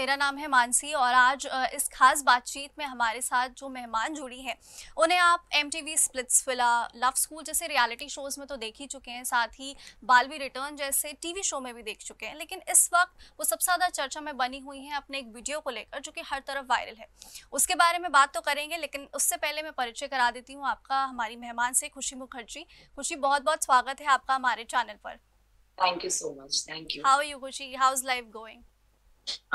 मेरा नाम है मानसी और आज इस खास बातचीत में हमारे साथ जो मेहमान जुड़ी हैं, उन्हें आप एमटीवी स्प्लिट्सविला, लव स्कूल जैसे रियलिटी शोज़ में तो देख ही चुके हैं, साथ ही बालवी रिटर्न जैसे टीवी शो में भी देख चुके हैं। लेकिन इस वक्त वो सबसे ज़्यादा चर्चा में बनी हुई हैं अपने एक वीडियो को लेकर, जो कि हर तरफ वायरल है। उसके बारे में बात तो करेंगे, लेकिन उससे पहले मैं परिचय करा देती हूँ आपका हमारी मेहमान से, खुशी मुखर्जी। खुशी, बहुत-बहुत स्वागत है आपका हमारे चैनल पर। Thank you so much. Thank you. How are you Khushi? How is life going?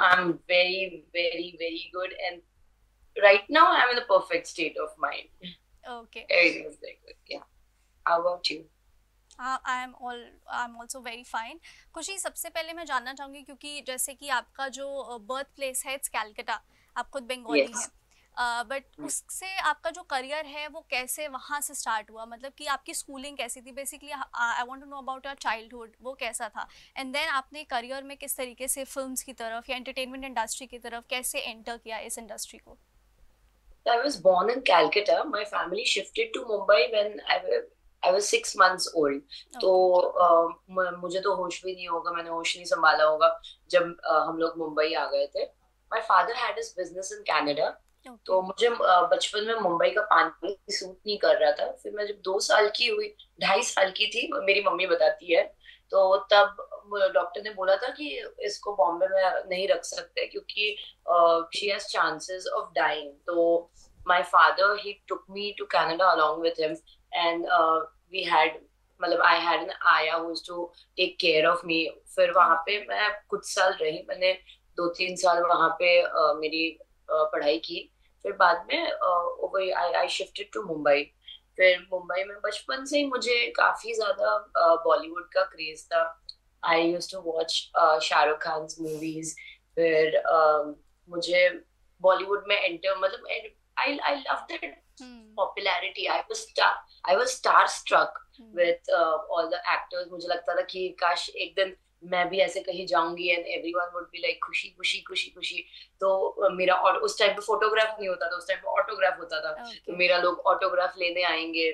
I'm very, very, very good. And right now, I'm in the perfect state of mind. Okay. Everything is very good. Yeah. How about you? I am also very fine. खुशी, सबसे पहले मैं जानना चाहूँगी, क्योंकि जैसे कि आपका जो बर्थ प्लेस है इट्स कैलकटा, आप खुद बंगाली हैं, Yes. बट उससे आपका जो करियर है वो कैसे वहाँ से स्टार्ट हुआ, मतलब कि आपकी स्कूलिंग कैसी थी? Basically I want to know about your childhood, वो कैसा था, एंड देन आपने करियर में किस तरीके से फिल्म्स की तरफ या एंटरटेनमेंट इंडस्ट्री की तरफ कैसे एंटर किया इस इंडस्ट्री को? I was born in Calcutta. My family shifted to Mumbai when I was 6 months old. तो ओके। मुझे तो होश भी नहीं होगा, मैंने होश नहीं संभाला होगा जब हम लोग मुंबई आ गए थे. My father had his business in Canada. Okay. तो मुझे बचपन में मुंबई का पानी सूट नहीं कर रहा था. फिर मैं जब 2 साल की हुई, 2.5 साल की थी, मेरी मम्मी बताती है, तो तब डॉक्टर ने बोला था कि इसको बॉम्बे में नहीं रख सकते क्योंकि she has chances of dying. तो my father, he took me to Canada along with him, and we had, मतलब I had an आया who used to take care of me. फिर वहां ओके। पे मैं कुछ साल रही, मैंने 2-3 साल वहां पे मेरी पढ़ाई की. फिर बाद में वही आई शिफ्टेड टू मुंबई. फिर मुंबई में बचपन से ही मुझे काफी ज्यादा बॉलीवुड का क्रेज था. I used to watch Shahrukh Khan movies. फिर मुझे बॉलीवुड में एंटर, मतलब I love that hmm. popularity. I was starstruck with all the actors. मुझे लगता था कि काश एक दिन मैं भी ऐसे कहीं जाऊंगी and everyone would be like खुशी खुशी खुशी खुशी. तो मेरा और उस टाइम पे फोटोग्राफ नहीं होता था, उस टाइम पे ऑटोग्राफ होता था. तो ओके। मेरा लोग ऑटोग्राफ लेने आएंगे.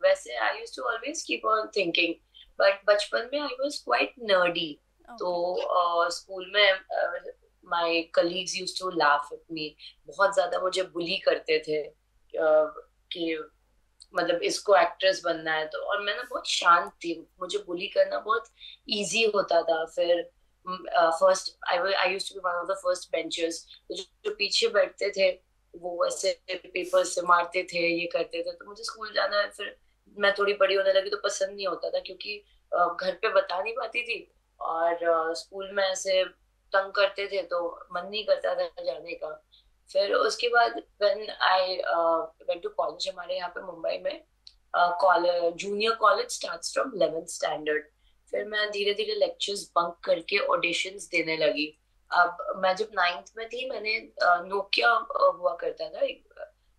वैसे I used to always keep on thinking. But बचपन में आई वाज क्वाइट नर्डी. तो ओके। स्कूल में my colleagues used to laugh at me. बहुत ज्यादा मुझे बुली करते थे कि मतलब इसको एक्ट्रेस बनना है. तो और मैं ना बहुत शांत थी, मुझे बुली करना बहुत इजी होता था. फिर first I used to be one of the first benchers. तो जो पीछे बैठते थे वो ऐसे पेपर से मारते थे, ये करते थे. तो मुझे स्कूल जाना है. फिर मैं थोड़ी बड़ी होने लगी तो पसंद नहीं होता था क्योंकि घर पे बता नहीं पाती थी, और स्कूल में ऐसे तंग करते थे तो मन नहीं करता था जाने का. फिर उसके बाद when I went to college, हमारे यहाँ पे मुंबई में college, junior college starts from 11th standard. फिर मैं धीरे धीरे लेक्चर्स बंक करके ऑडिशंस देने लगी. अब मैं जब 9th में थी, मैंने नोकिया हुआ करता था एक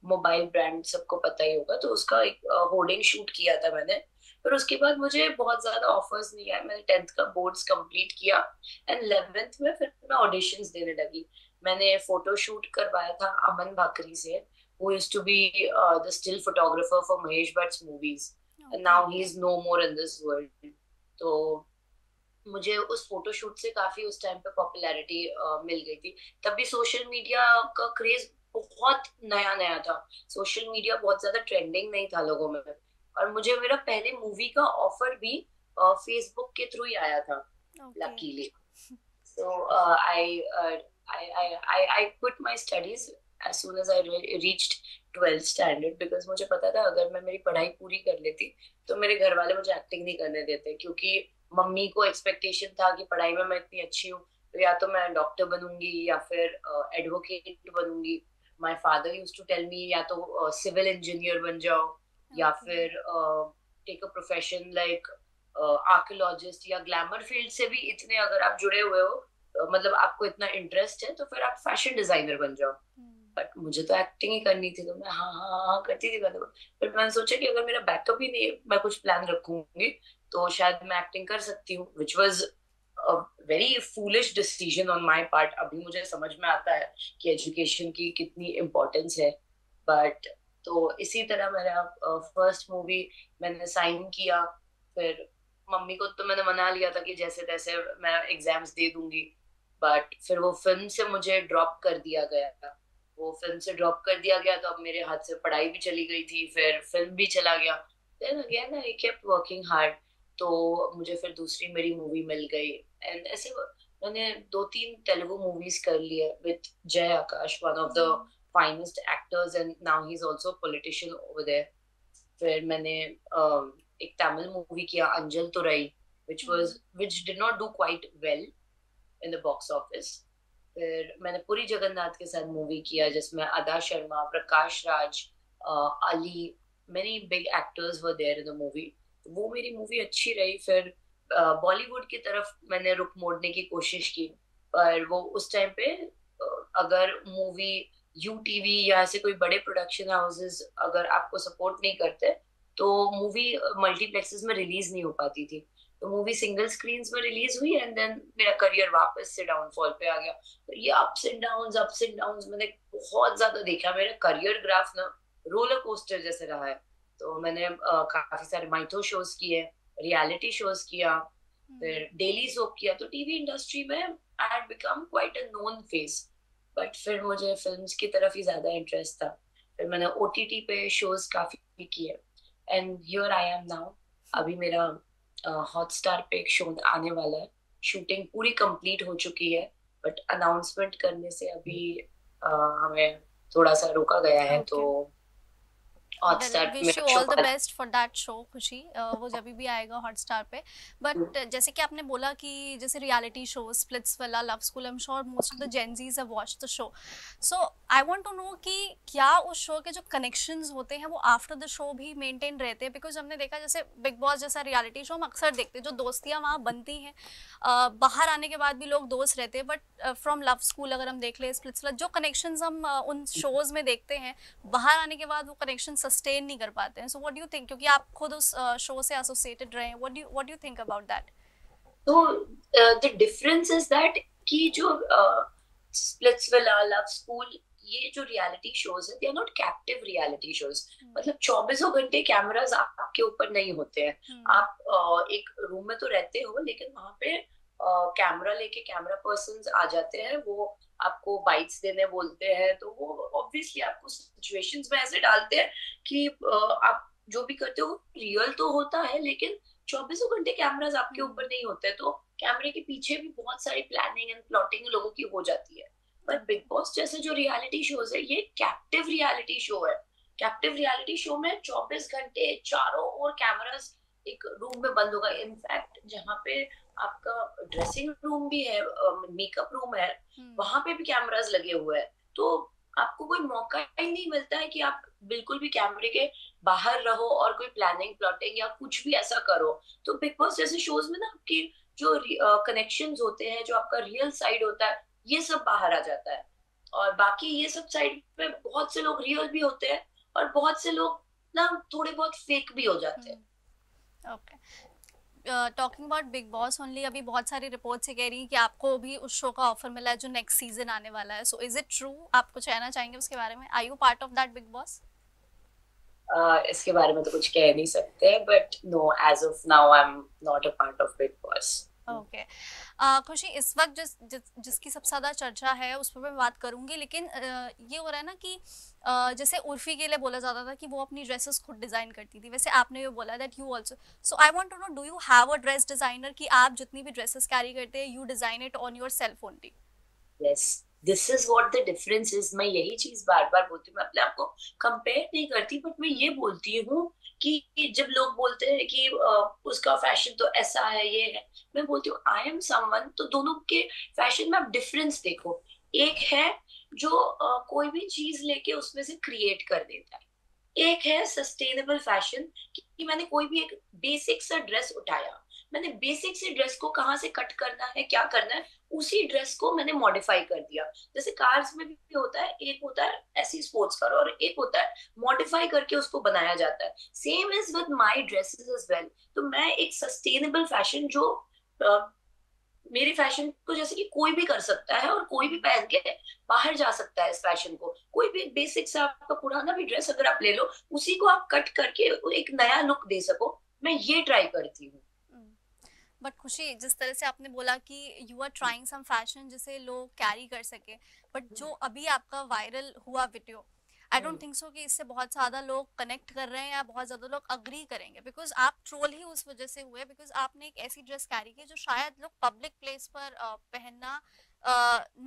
मोबाइल ब्रांड, सबको पता ही होगा, तो उसका एक होर्डिंग शूट किया था मैंने. फिर उसके बाद मुझे बहुत ज्यादा ऑफर्स नहीं आए. मैंने 10th का बोर्ड्स कंप्लीट किया एंड 11th में फिर मैं ऑडिशंस देने लगी. मैंने फोटो शूट करवाया था अमन भाकरी से, who used to be the still photographer for Mahesh Bhatt's movies. And okay. now he's no more in this world. तो मुझे उस फोटोशूट से काफी उस टाइम पे पॉपुलैरिटी मिल गई थी. तभी सोशल मीडिया का क्रेज बहुत नया नया था. सोशल मीडिया बहुत ज्यादा ट्रेंडिंग नहीं था लोगों में. और मुझे मेरा पहले मूवी का ऑफर भी फेसबुक के थ्रू ही आया था, okay. Luckily. So I quit my studies as soon as I reached 12th standard because मुझे पता था अगर मैं मेरी पढ़ाई पूरी कर लेती तो मेरे घर वाले मुझे एक्टिंग नहीं करने देते, क्योंकि मम्मी को एक्सपेक्टेशन था कि पढ़ाई में मैं इतनी अच्छी हूँ तो या तो मैं डॉक्टर बनूंगी या फिर एडवोकेट बनूंगी. My father used to tell me या तो सिविल इंजीनियर बन जाओ या ओके। फिर take a profession like archaeologist, या ग्लैमर फील्ड से भी इतने अगर आप जुड़े हुए हो, मतलब आपको इतना इंटरेस्ट है, तो फिर आप फैशन डिजाइनर बन जाओ. बट मुझे तो एक्टिंग ही करनी थी तो मैं हाँ हाँ हाँ हाँ करती थी मतलब. फिर मैंने सोचा कि अगर मेरा बैकअप ही नहीं है, मैं कुछ प्लान रखूंगी तो शायद मैं एक्टिंग कर सकती हूँ, which was a very foolish decision on my part. अभी मुझे समझ में आता है कि एजुकेशन की कितनी इम्पोर्टेंस है. बट तो इसी तरह मेरा फर्स्ट मूवी मैंने साइन किया. फिर मम्मी को तो मैंने मना लिया था कि जैसे तैसे मैं एग्जाम्स दे दूंगी. बट फिर वो फिल्म से मुझे ड्रॉप कर दिया गया। वो फिल्म से ड्रॉप कर दिया गया तो अब मेरे हाथ से पढ़ाई भी चली गई थी, फिर फिल्म भी चला गया। Then again I kept working hard, तो मुझे फिर दूसरी मेरी मूवी मिल गई। एंड ऐसे मैंने 2-3 तेलुगु मूवीज कर ली है with Jay Akash, one of the finest actors, and now he is also politician over there. फिर मैंने एक तमिल मूवी किया अंजल तुरई, which did not do quite well in the box office। फिर मैंने पुरी जगन्नाथ के साथ मूवी किया जिसमें अदा Sharma, Prakash Raj, Ali, many big actors were there in the movie। वो मेरी मूवी अच्छी रही। फिर बॉलीवुड की तरफ मैंने रुख मोड़ने की कोशिश की, पर वो उस टाइम पे अगर मूवी यूटीवी या ऐसे कोई बड़े प्रोडक्शन हाउसेस अगर आपको सपोर्ट नहीं करते तो मूवी मल्टीप्लेक्सेस में रिलीज नहीं हो पाती थी। तो मूवी सिंगल स्क्रीन्स में रिलीज हुई एंड देन मेरा करियर वापस से डाउनफॉल पे आ गया। तो ये अप्स एंड डाउन्स मैंने बहुत ज्यादा देखा। मेरा करियर ग्राफ ना रोलर कोस्टर जैसे रहा है। तो मैंने काफी सारे माइथो शोज किए, रियलिटी शोज किया, फिर डेली सोप किया। तो टीवी इंडस्ट्री में I had become quite a known face. But फिर मुझे फिल्म्स की तरफ ही ज्यादा इंटरेस्ट था। फिर मैंने ओटीटी पे शोज काफी किए and here I am now. अभी मेरा हॉटस्टार पे एक शो आने वाला है, शूटिंग पूरी कंप्लीट हो चुकी है, बट अनाउंसमेंट करने से अभी हमें थोड़ा सा रोका गया है। तो वेल हॉटस्टार विश यू मेरा show all the best for that show खुशी। वो जब भी आएगा हॉटस्टार पे। बट जैसे कि आपने बोला कि जैसे रियलिटी शो स्प्लिट्स वाला, love school, I am sure most of the Gen Zs have watched the show. So I want to know कि क्या उस शो के जो कनेक्शंस होते हैं वो आफ्टर द शो भी मेंटेन रहते हैं? बिकॉज हमने देखा जैसे बिग बॉस जैसा रियलिटी शो हम अक्सर देखते हैं, जो दोस्तियाँ वहाँ बनती हैं, बाहर आने के बाद भी लोग दोस्त रहते हैं। बट फ्रॉम लव स्कूल अगर हम देख लें, स्प्लिट्स वाला, जो कनेक्शंस हम उन शोज में देखते हैं, बाहर आने के बाद वो कनेक्शन सस्टेन नहीं कर पाते हैं। सो व्हाट डू यू थिंक, क्योंकि आप खुद उस शो से एसोसिएटेड रहे हैं, what do you think about that? तो द डिफरेंस इज दैट कि जो स्प्लिट्सविला, लव स्कूल, ये जो रियलिटी शोज है they are not captive reality shows. मतलब 24 घंटे कैमरास आपके ऊपर नहीं होते हैं। आप एक रूम में तो रहते हो, लेकिन वहां पे कैमरा लेके कैमरा पर्सन्स आ जाते हैं, वो आपको बाइट्स देने बोलते हैं। तो वो ऑब्वियसली आपको सिचुएशंस में ऐसे डालते हैं कि आप जो भी करते हो रियल तो होता है, लेकिन 24 घंटे कैमरास आपके ऊपर नहीं होते। तो कैमरे के पीछे भी बहुत सारी प्लानिंग एंड प्लॉटिंग लोगों की हो जाती है। पर बिग बॉस जैसे जो रियलिटी शोज है, ये कैप्टिव रियलिटी शो है। कैप्टिव रियलिटी शो में 24 घंटे चारों ओर कैमरास एक रूम में बंद होगा। इनफैक्ट जहाँ पे आपका ड्रेसिंग रूम भी है, मेकअप रूम है, वहां पे भी कैमरास लगे हुए हैं। तो आपको कोई मौका ही नहीं मिलता है कि आप बिल्कुल भी कैमरे के बाहर रहो और कोई प्लानिंग प्लॉटिंग या कुछ भी ऐसा करो। तो बिग बॉस जैसे शोज में ना आपकी जो कनेक्शंस होते हैं, जो आपका रियल साइड होता है, ये सब बाहर आ जाता है। और बाकी ये सब साइड पे बहुत से लोग रियल भी होते हैं और बहुत से लोग ना थोड़े बहुत फेक भी हो जाते हैं। Okay, talking about big boss only, अभी बहुत सारी रिपोर्ट्स कह रही हैं कि आपको भी उस शो का ऑफर मिला है जो नेक्स्ट सीजन आने वाला है। So is it true? आप कुछ कहना चाहेंगे उसके बारे में? Are you part of that Bigg Boss? इसके बारे में तो कुछ कह नहीं सकते, but no, as of now I am not a part of Bigg Boss. Okay. Khushi, इस वक्त जिसकी सबसे ज़्यादा चर्चा है उस पर मैं बात करूंगी, लेकिन ये हो रहा है ना कि जैसे उर्फी के लिए बोला जाता था कि वो अपनी ड्रेसेस खुद डिज़ाइन करती थी, वैसे आपने ये बोला that you also. So I want to know, do you have a dress designer कि आप जितनी भी ड्रेसेस कैरी करते हैं you design it on your self only? Yes, this is what the difference is. मैं यही चीज बार बार बोलती हूँ। मैं अपने आप को कंपेयर नहीं करती, बट मैं ये बोलती हूँ कि जब लोग बोलते हैं कि उसका फैशन तो ऐसा है, ये है, मैं बोलती हूँ आई एम समवन। तो दोनों के फैशन में आप डिफरेंस देखो। एक है जो कोई भी चीज लेके उसमें से क्रिएट कर देता है, एक है सस्टेनेबल फैशन कि मैंने कोई भी एक बेसिक सा ड्रेस उठाया, मैंने बेसिक से ड्रेस को कहाँ से कट करना है, क्या करना है, उसी ड्रेस को मैंने मॉडिफाई कर दिया। जैसे कार्स में भी होता है, एक होता है ऐसी स्पोर्ट्स कार और एक होता है मॉडिफाई करके उसको बनाया जाता है। Same is with my dresses as well. तो मैं एक सस्टेनेबल फैशन जो मेरे फैशन को जैसे कि कोई भी कर सकता है और कोई भी पहन के बाहर जा सकता है इस फैशन को। कोई भी बेसिक सा आपका पुराना भी ड्रेस अगर आप ले लो, उसी को आप कट करके एक नया लुक दे सको, मैं ये ट्राई करती हूँ। बट खुशी, जिस तरह से आपने बोला कि you are trying some fashion जिसे लोग कैरी कर सके, बट जो अभी आपका वायरल हुआ video, I don't think so कि इससे बहुत ज़्यादा लोग कनेक्ट कर रहे हैं या बहुत ज़्यादा लोग अग्री करेंगे, बिकॉज आप ट्रोल ही उस वजह से हुए बिकॉज आपने एक ऐसी ड्रेस कैरी की जो शायद लोग पब्लिक प्लेस पर पहनना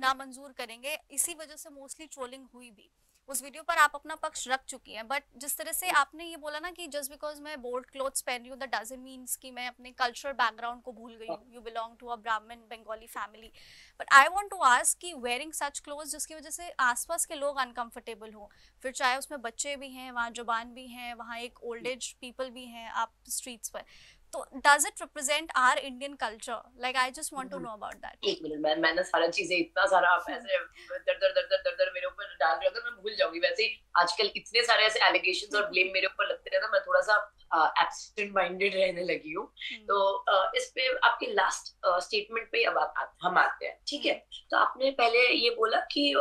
नामंजूर करेंगे, इसी वजह से मोस्टली ट्रोलिंग हुई भी। उस वीडियो पर आप अपना पक्ष रख चुकी हैं, बट जिस तरह से आपने ये बोला ना कि जस्ट बिकॉज मैं बोल्ड क्लोथ्स पहन रही हूँ दैट डजंट मीन्स कि मैं अपने कल्चरल बैकग्राउंड को भूल गई हूँ, you belong to a Brahmin Bengali family, but I want to ask कि वेयरिंग सच क्लोथ्स जिसकी वजह से आसपास के लोग अनकंफर्टेबल हो, फिर चाहे उसमें बच्चे भी हैं, वहाँ जवान भी हैं, वहाँ एक ओल्ड एज पीपल भी हैं आप स्ट्रीट्स पर, तो does it represent our Indian culture? Like I just want to know about that. एक मिनट, मैं ना सारा चीजें इतना सारा आप ऐसे दर दर दर दर दर दर मेरे ऊपर डाल रहे हो तो मैं भूल जाऊंगी। वैसे ही आजकल इतने सारे ऐसे एलिगेशंस और ब्लेम मेरे ऊपर लगते हैं ना, मैं थोड़ा सा एब्सेंट माइंडेड रहने लगी हूँ। तो इस पे आपके लास्ट स्टेटमेंट पे अब हम आते हैं, ठीक है। तो आपने पहले ये बोला कि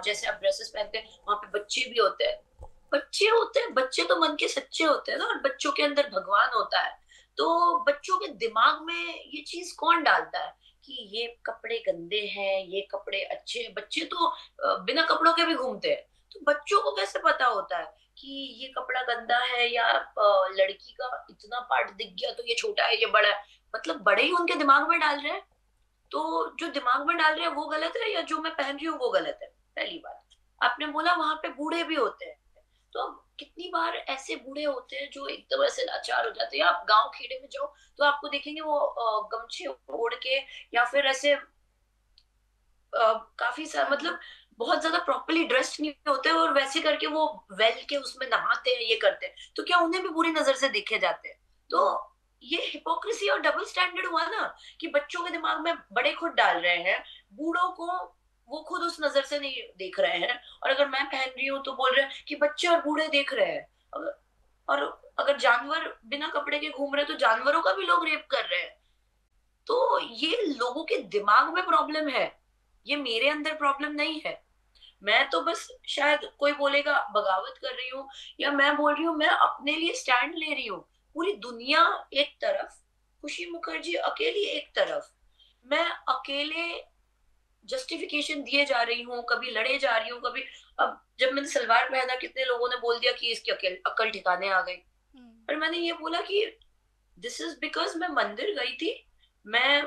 जैसे आप ड्रेसेस पहनते हैं वहां पे बच्चे भी होते हैं। बच्चे होते हैं, बच्चे तो मन के सच्चे होते हैं ना, और बच्चों के अंदर भगवान होता है। तो बच्चों के दिमाग में ये चीज कौन डालता है कि ये कपड़े गंदे हैं, ये कपड़े अच्छे हैं? बच्चे तो बिना कपड़ों के भी घूमते हैं। तो बच्चों को कैसे पता होता है कि ये कपड़ा गंदा है, या लड़की का इतना पार्ट दिख गया तो ये छोटा है, ये बड़ा है? मतलब बड़े ही उनके दिमाग में डाल रहे हैं। तो जो दिमाग में डाल रहे हैं वो गलत है, या जो मैं पहन रही हूँ वो गलत है? पहली बात। आपने बोला वहां पे बूढ़े भी होते हैं, तो अब कितनी बार ऐसे बूढ़े होते हैं जो एकदम ऐसे लाचार हो जाते हैं। आप गांव खेड़े में जाओ तो आपको देखेंगे वो गमछे ओढ़ के, या फिर ऐसे काफी सारा, मतलब बहुत ज्यादा प्रॉपर्ली ड्रेस्ड नहीं होते, और वैसे करके वो वेल के उसमें नहाते हैं, ये करते हैं। तो क्या उन्हें भी बुरी नजर से देखे जाते हैं? तो ये हिपोक्रेसी और डबल स्टैंडर्ड हुआ ना, कि बच्चों के दिमाग में बड़े खुद डाल रहे हैं, बूढ़ों को वो खुद उस नजर से नहीं देख रहे हैं। और अगर मैं पहन रही हूँ तो बोल रहे हैं कि बच्चे और बूढ़े देख रहे हैं। और अगर जानवर बिना कपड़े के घूम रहे हैं तो जानवरों का भी लोग रेप कर रहे हैं। तो ये लोगों के दिमाग में प्रॉब्लम है, ये मेरे अंदर प्रॉब्लम नहीं है। मैं तो बस, शायद कोई बोलेगा बगावत कर रही हूँ, या मैं बोल रही हूँ मैं अपने लिए स्टैंड ले रही हूँ। पूरी दुनिया एक तरफ, खुशी मुखर्जी अकेली एक तरफ, मैं अकेले जस्टिफिकेशन दिए जा रही हूँ, कभी लड़े जा रही हूँ, कभी। अब जब मैंने सलवार पहना, कितने लोगों ने बोल दिया कि इसकी अकल ठिकाने आ गई। पर मैंने ये बोला कि दिस इज बिकॉज मैं मंदिर गई थी। मैं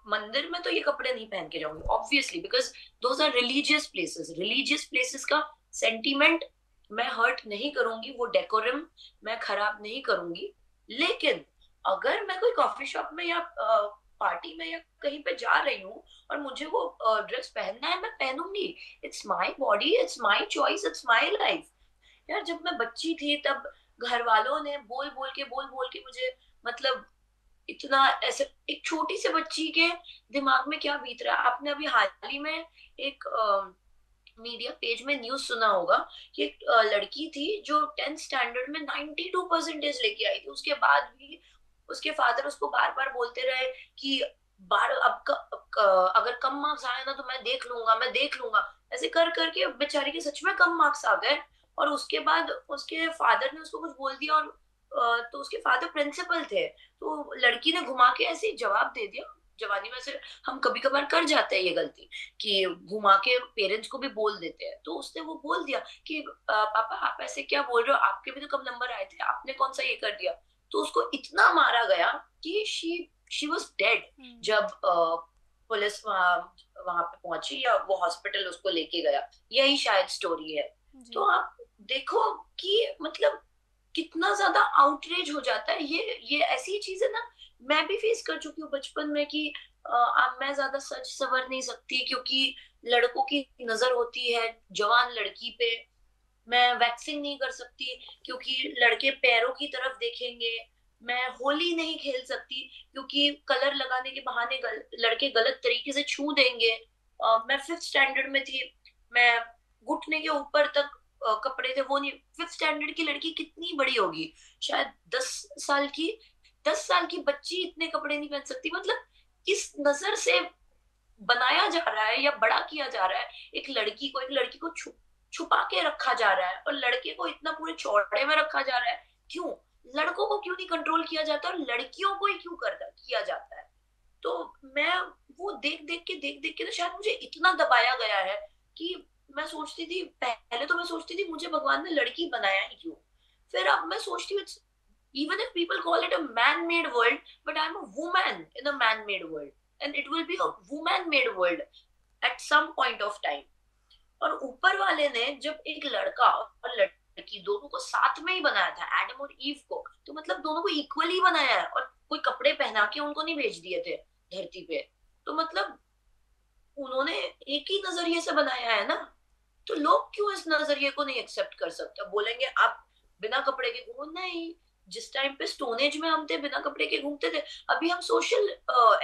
मंदिर में तो ये कपड़े नहीं पहन के जाऊंगी obviously, because those are religious places. Religious places का सेंटीमेंट मैं हर्ट नहीं करूंगी, वो डेकोरम मैं खराब नहीं करूंगी। लेकिन अगर मैं कोई कॉफी शॉप में या पार्टी में या कहीं पे जा रही हूँ और मुझे वो ड्रेस पहनना है, मैं पहनूंगी। It's my body, it's my choice, it's my life. यार जब मैं बच्ची थी तब घर वालों ने बोल बोल के मुझे, मतलब इतना ऐसे, एक छोटी सी बच्ची के दिमाग में क्या बीत रहा है। आपने अभी हाल ही में एक मीडिया पेज में न्यूज सुना होगा कि एक लड़की थी जो 10th स्टैंडर्ड में 92% लेके आई थी। उसके बाद भी उसके फादर उसको बार बार बोलते रहे कि बार अगर कम मार्क्स आए ना तो मैं देख लूंगा, मैं देख लूंगा। ऐसे कर करके बेचारी के सच में कम मार्क्स आ गए। और उसके बाद उसके फादर ने उसको कुछ बोल दिया, और तो उसके फादर प्रिंसिपल थे, तो लड़की ने घुमा के ऐसे ही जवाब दे दिया। जवानी में से हम कभी कभार कर जाते हैं ये गलती कि घुमा के पेरेंट्स को भी बोल देते हैं। तो उसने वो बोल दिया कि पापा आप ऐसे क्या बोल रहे हो, आपके भी तो कम नंबर आए थे, आपने कौन सा ये कर दिया। तो उसको इतना मारा गया कि शी वाज डेड। जब पुलिस वहां वहां पे पहुंची या वो हॉस्पिटल उसको लेके गया, यही शायद स्टोरी है। तो आप देखो कि मतलब कितना ज्यादा आउटरेज हो जाता है। ये ऐसी चीज है ना, मैं भी फेस कर चुकी हूँ बचपन में कि अब मैं ज्यादा सच सवर नहीं सकती क्योंकि लड़कों की नजर होती है जवान लड़की पे। मैं वैक्सिंग नहीं कर सकती क्योंकि लड़के पैरों की तरफ देखेंगे। मैं होली नहीं खेल सकती क्योंकि कलर लगाने के बहाने लड़के गलत तरीके से छू देंगे। मैं 5th स्टैंडर्ड में थी, मैं घुटने के ऊपर तक कपड़े थे वो नहीं। 5th स्टैंडर्ड की लड़की कितनी बड़ी होगी, शायद 10 साल की। 10 साल की बच्ची इतने कपड़े नहीं पहन सकती। मतलब इस नजर से बनाया जा रहा है या बड़ा किया जा रहा है एक लड़की को, एक लड़की को छुपा के रखा जा रहा है, और लड़के को इतना पूरे चौड़े में रखा जा रहा है। क्यों? लड़कों को क्यों नहीं कंट्रोल किया जाता और लड़कियों को ही क्यों कर किया जाता है? तो मैं वो देख देख के ना शायद मुझे इतना दबाया गया है कि मैं सोचती थी, पहले तो मैं सोचती थी मुझे भगवान ने लड़की बनाया ही क्यों, फिर अब मैं सोचती हूँ even if people call it a man-made world, but I'm a woman in a man-made world, and it will be a woman-made world at some point of time. और ऊपर वाले ने जब एक लड़का और लड़की दोनों को साथ में ही बनाया था, एडम और ईव को, तो मतलब दोनों को इक्वली बनाया है और कोई कपड़े पहना के उनको नहीं भेज दिए थे धरती पे, तो मतलब उन्होंने एक ही नजरिए से बनाया है ना, तो लोग क्यों इस नजरिए को नहीं एक्सेप्ट कर सकते? बोलेंगे आप बिना कपड़े के घूमो, नहीं, जिस टाइम पे स्टोन एज में हम थे बिना कपड़े के घूमते थे, अभी हम सोशल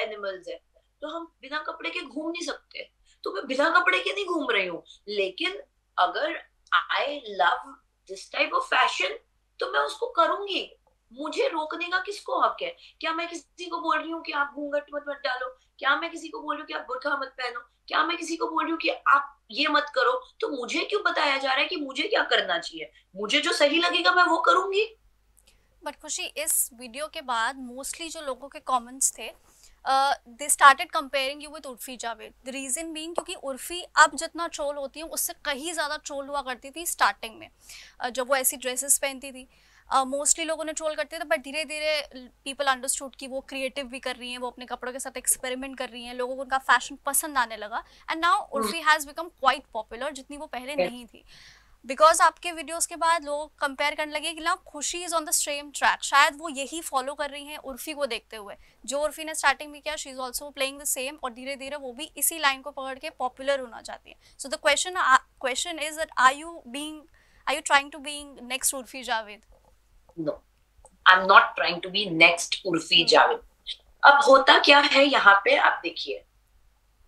एनिमल्स है, तो हम बिना कपड़े के घूम नहीं सकते, तो मैं बिना कपड़े के नहीं घूम रही हूँ, लेकिन अगर I love this type of fashion तो मैं उसको करूंगी, मुझे रोकने का किसको हक है? क्या मैं किसी को बोल रही हूँ कि आप घूंघट मत मत डालो? क्या मैं किसी को बोल रही हूँ कि आप बुर्का मत पहनो? क्या मैं किसी को बोल रही हूँ कि आप ये मत करो? तो मुझे क्यों बताया जा रहा है कि मुझे क्या करना चाहिए? मुझे जो सही लगेगा मैं वो करूंगी। बट खुशी, इस वीडियो के बाद मोस्टली जो लोगों के कमेंट्स थे, they started comparing you with Urfi Javed. The reason being क्योंकि उर्फी अब जितना ट्रोल होती है उससे कहीं ज़्यादा ट्रोल हुआ करती थी स्टार्टिंग में, जब वो ऐसी ड्रेसेस पहनती थी। मोस्टली लोगों ने ट्रोल करते थे, बट धीरे धीरे पीपल अंडरस्टूड कि वो क्रिएटिव भी कर रही हैं, वो अपने कपड़ों के साथ एक्सपेरिमेंट कर रही हैं, लोगों को उनका फैशन पसंद आने लगा, and now Urfi has become quite popular, जितनी वो पहले नहीं थी। बिकॉज आपके वीडियोस के बाद लोग कंपेयर करने लगे कि ना खुशी is on the same track, शायद वो यही फॉलो कर रही हैं उर्फी को देखते हुए, जो उर्फी ने स्टार्टिंग में किया, she is also playing the same, और धीरे धीरे वो भी इसी लाइन को पकड़ के पॉपुलर होना चाहती है। So the question is that are you trying to being next Urfi Javed? No, I am not trying to be next Urfi Javed. अब होता क्या है यहाँ पे, आप देखिए,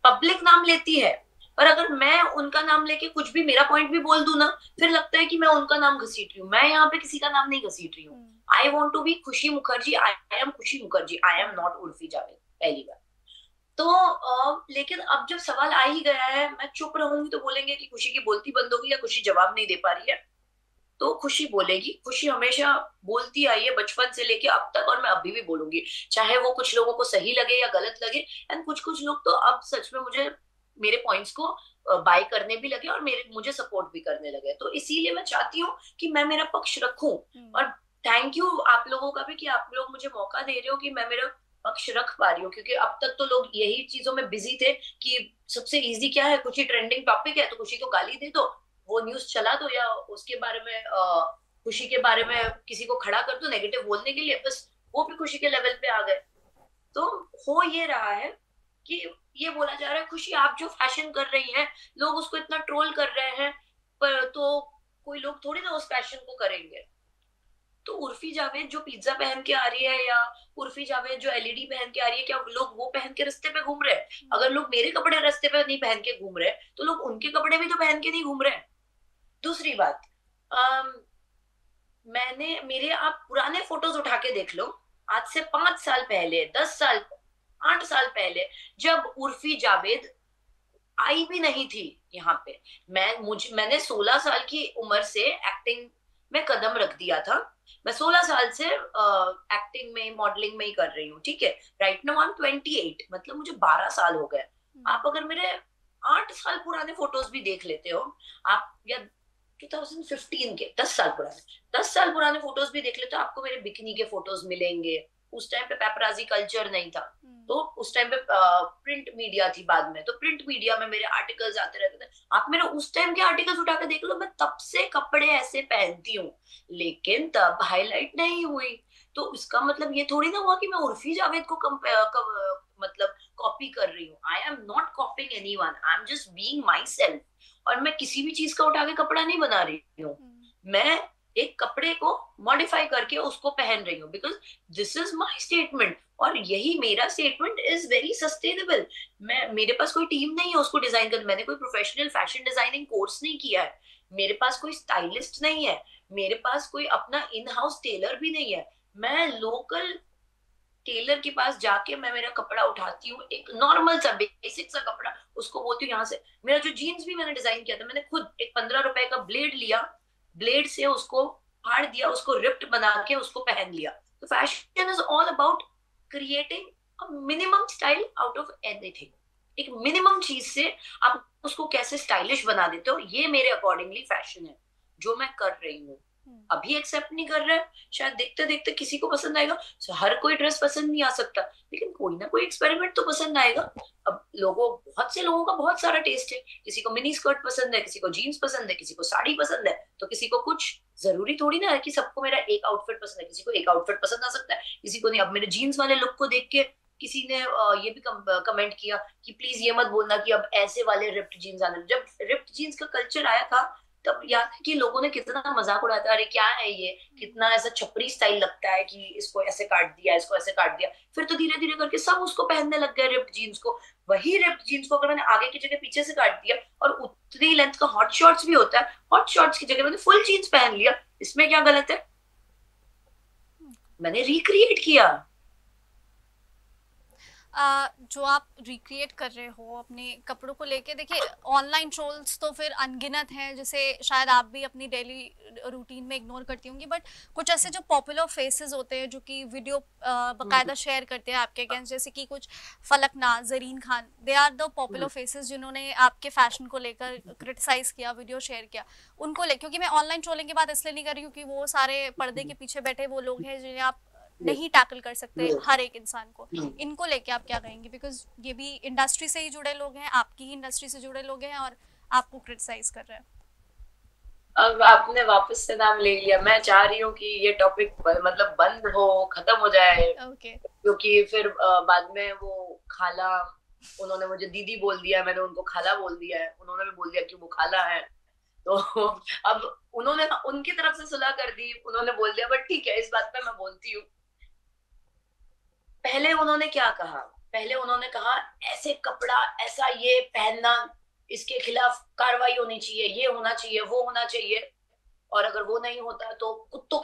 पब्लिक नाम लेती है, पर अगर मैं उनका नाम लेके कुछ भी मेरा पॉइंट भी बोल दूं ना, फिर लगता है कि मैं उनका नाम घसीट रही हूँ। मैं यहाँ पे किसी का नाम नहीं घसीट रही हूँ। आई वॉन्ट टू बी खुशी मुखर्जी, आई एम खुशी मुखर्जी, आई एम नॉट उर्फी जावेद, पहली बार तो लेकिन अब जब सवाल आ ही गया है, मैं चुप रहूंगी तो बोलेंगे कि खुशी की बोलती बंद होगी या खुशी जवाब नहीं दे पा रही है, तो खुशी बोलेगी। खुशी हमेशा बोलती आई है बचपन से लेके अब तक, और मैं अभी भी बोलूंगी, चाहे वो कुछ लोगों को सही लगे या गलत लगे। एंड कुछ कुछ लोग तो अब सच में मुझे मेरे पॉइंट्स को बाय करने भी लगे और मुझे सपोर्ट भी करने लगे, तो इसीलिए मैं चाहती हूँ कि मैं मेरा पक्ष रखूं। और थैंक यू आप लोगों का भी कि आप लोग मुझे मौका दे रहे हो कि मैं मेरा पक्ष रख पा रही हूँ, क्योंकि अब तक तो लोग यही चीजों में बिजी थे कि सबसे इजी क्या है, कुछ ही ट्रेंडिंग टॉपिक है तो खुशी को गाली दे दो, वो न्यूज चला दो, या उसके बारे में खुशी के बारे में किसी को खड़ा कर दो नेगेटिव बोलने के लिए, बस वो भी खुशी के लेवल पे आ गए। तो हो ये रहा है कि ये बोला जा रहा है खुशी आप जो फैशन कर रही हैं लोग उसको इतना ट्रोल कर रहे हैं, पर तो कोई लोग थोड़ी ना उस फैशन को करेंगे। तो उर्फी जावेद जो पिज्जा पहन के आ रही है, या उर्फी जावेद जो एलईडी पहन के आ रही है, क्या लोग वो पहन के रास्ते पे घूम रहे हैं? अगर लोग मेरे कपड़े रास्ते पे नहीं पहन के घूम रहे तो लोग उनके कपड़े भी तो पहन के नहीं घूम रहे हैं। दूसरी बात, मैंने मेरे आप पुराने फोटोज उठा के देख लो, आज से 5 साल पहले, 10 साल, 8 साल पहले, जब उर्फी जावेद आई भी नहीं थी यहाँ पे, मैंने 16 साल की उम्र से एक्टिंग में कदम रख दिया था। मैं 16 साल से एक्टिंग में, मॉडलिंग में ही कर रही हूँ, ठीक है। राइट नाउ आई एम 28, मतलब मुझे 12 साल हो गए। आप अगर मेरे 8 साल पुराने फोटोज भी देख लेते हो आप, या 2015 के 10 साल पुराने, 10 साल पुराने फोटोज भी देख लेते हो, आपको मेरे बिकनी के फोटोज मिलेंगे। उस टाइम पे पेपराजी कल्चर नहीं था, तो उस टाइम पे प्रिंट मीडिया थी, बाद में तो प्रिंट मीडिया में मेरे आर्टिकल्स आते रहते थे। आप मेरे उस टाइम के आर्टिकल्स उठा के देख लो, मैं तब से कपड़े ऐसे पहनती हूँ, लेकिन तब हाईलाइट नहीं हुई। तो इसका मतलब ये थोड़ी ना हुआ कि मैं उर्फी जावेद को मतलब कॉपी कर रही हूँ। आई am not copying anyone, I am just being my self. और मैं किसी भी चीज का उठा के कपड़ा नहीं बना रही हूँ, मैं एक कपड़े को मॉडिफाई करके उसको पहन रही हूँ, because this is my statement, और यही मेरा स्टेटमेंट इज वेरी सस्टेनेबल। मेरे पास कोई टीम नहीं है उसको डिजाइन कर, मैंने कोई प्रोफेशनल फैशन डिजाइनिंग कोर्स नहीं किया है, मेरे पास कोई स्टाइलिस्ट नहीं है, मेरे पास कोई अपना इन हाउस टेलर भी नहीं है। मैं लोकल टेलर के पास जाके मैं मेरा कपड़ा उठाती हूँ, एक नॉर्मल सा बेसिक सा कपड़ा, उसको बोलती हूँ यहाँ से। मेरा जो जीन्स भी मैंने डिजाइन किया था, मैंने खुद एक 15 रुपए का ब्लेड लिया, ब्लेड से उसको फाड़ दिया, उसको रिप्ट बना के उसको पहन लिया। तो fashion is all about creating minimum style out of anything, एक मिनिमम चीज से आप उसको कैसे स्टाइलिश बना देते हो, ये मेरे अकॉर्डिंगली फैशन है जो मैं कर रही हूँ। अभी एक्सेप्ट नहीं कर रहा है, शायद देखते देखते किसी को पसंद आएगा। हर कोई ड्रेस पसंद नहीं आ सकता, लेकिन कोई ना कोई एक्सपेरिमेंट तो पसंद आएगा। अब बहुत से लोगों का बहुत सारा टेस्ट है, किसी को मिनी स्कर्ट पसंद है, किसी को जीन्स पसंद है, किसी को साड़ी पसंद है, तो किसी को कुछ, जरूरी थोड़ी ना है कि सबको मेरा एक आउटफिट पसंद है, किसी को एक आउटफिट पसंद आ सकता है, किसी को नहीं। अब मेरे जीन्स वाले लुक को देख के किसी ने ये भी कमेंट किया कि प्लीज ये मत बोलना कि अब ऐसे वाले रिप्ड जीन्स आने। जब रिप्ड जीन्स का कल्चर आया था तब याद है कि लोगों ने कितना मजाक उड़ाया था, अरे क्या है ये, कितना ऐसा छपरी स्टाइल लगता है कि इसको ऐसे काट दिया, इसको ऐसे काट दिया। फिर तो धीरे धीरे करके सब उसको पहनने लग गए रिप्ड जीन्स को। वही रिप्ड जीन्स को अगर मैंने आगे की जगह पीछे से काट दिया और उतनी लेंथ का हॉट शॉर्ट्स भी होता है, हॉट शॉर्ट्स की जगह मैंने फुल जीन्स पहन लिया, इसमें क्या गलत है? मैंने रिक्रिएट किया। जो आप रिक्रिएट कर रहे हो अपने कपड़ों को लेके, देखिए ऑनलाइन ट्रोल्स तो फिर अनगिनत हैं, जैसे शायद आप भी अपनी डेली रूटीन में इग्नोर करती होंगी, बट कुछ ऐसे जो पॉपुलर फेसेस होते हैं जो कि वीडियो बकायदा शेयर करते हैं आपके अगेंस्ट, जैसे कि कुछ Falaknaz, Zareen Khan, they are the popular faces जिन्होंने आपके फैशन को लेकर क्रिटिसाइज किया, वीडियो शेयर किया उनको ले, क्योंकि मैं ऑनलाइन ट्रोलिंग की बात इसलिए नहीं कर रही हूँ कि वो सारे पर्दे के पीछे बैठे वो लोग हैं जिन्हें आप नहीं टैकल कर सकते हर एक इंसान को। इनको लेके आप क्या कहेंगे, बिकॉज ये भी इंडस्ट्री से ही जुड़े लोग हैं, आपकी ही इंडस्ट्री से जुड़े लोग हैं और आपको क्रिटिसाइज कर रहे हैं। अब आपने वापस से नाम ले लिया, मैं चाह रही हूँ कि ये टॉपिक मतलब बंद हो, खत्म हो जाए। okay. क्योंकि फिर बाद में वो खाला, उन्होंने मुझे दीदी बोल दिया, मैंने उनको खाला बोल दिया है, उन्होंने भी बोल दिया कि वो खाला है। तो अब उन्होंने उनकी तरफ से सुलह कर दी, उन्होंने बोल दिया, बट ठीक है इस बात पे मैं बोलती हूँ। पहले उन्होंने क्या कहा? पहले उन्होंने कहा ऐसे कपड़ा, ऐसा ये पहनना, इसके खिलाफ कार्रवाई होनी चाहिए, ये होना चाहिए, वो होना चाहिए, और अगर वो नहीं होता तो कुत्तों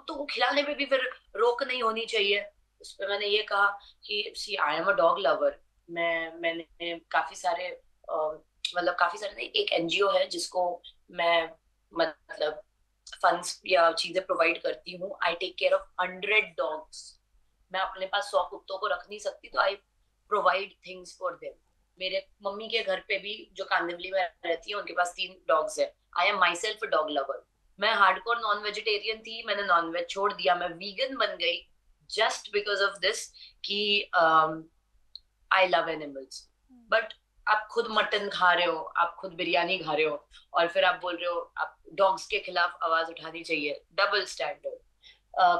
को खिलाने में भी फिर रोक नहीं होनी चाहिए। उस पर मैंने ये कहा कि see I am a dog lover. मैंने काफी सारे मतलब काफी सारे नहीं, एक एनजीओ है जिसको मैं मतलब फंड्स या चीजें प्रोवाइड करती हूँ। I take care of 100 dogs. मैं अपने पास 100 कुत्तों को रख नहीं सकती, तो I provide things for them. मेरे मम्मी के घर पे भी जो कांदिवली में रहती है उनके पास 3 डॉग्स है। I am my self dog lover. मैं हार्डकोर नॉन वेजिटेरियन थी, मैंने नॉन वेज छोड़ दिया, मैं वीगन बन गई जस्ट बिकॉज ऑफ दिस कि आई लव एनिमल्स। बट आप खुद मटन खा रहे हो, आप खुद बिरयानी खा रहे हो, और फिर आप बोल रहे हो आप डॉग्स के खिलाफ आवाज उठानी चाहिए। Double standard.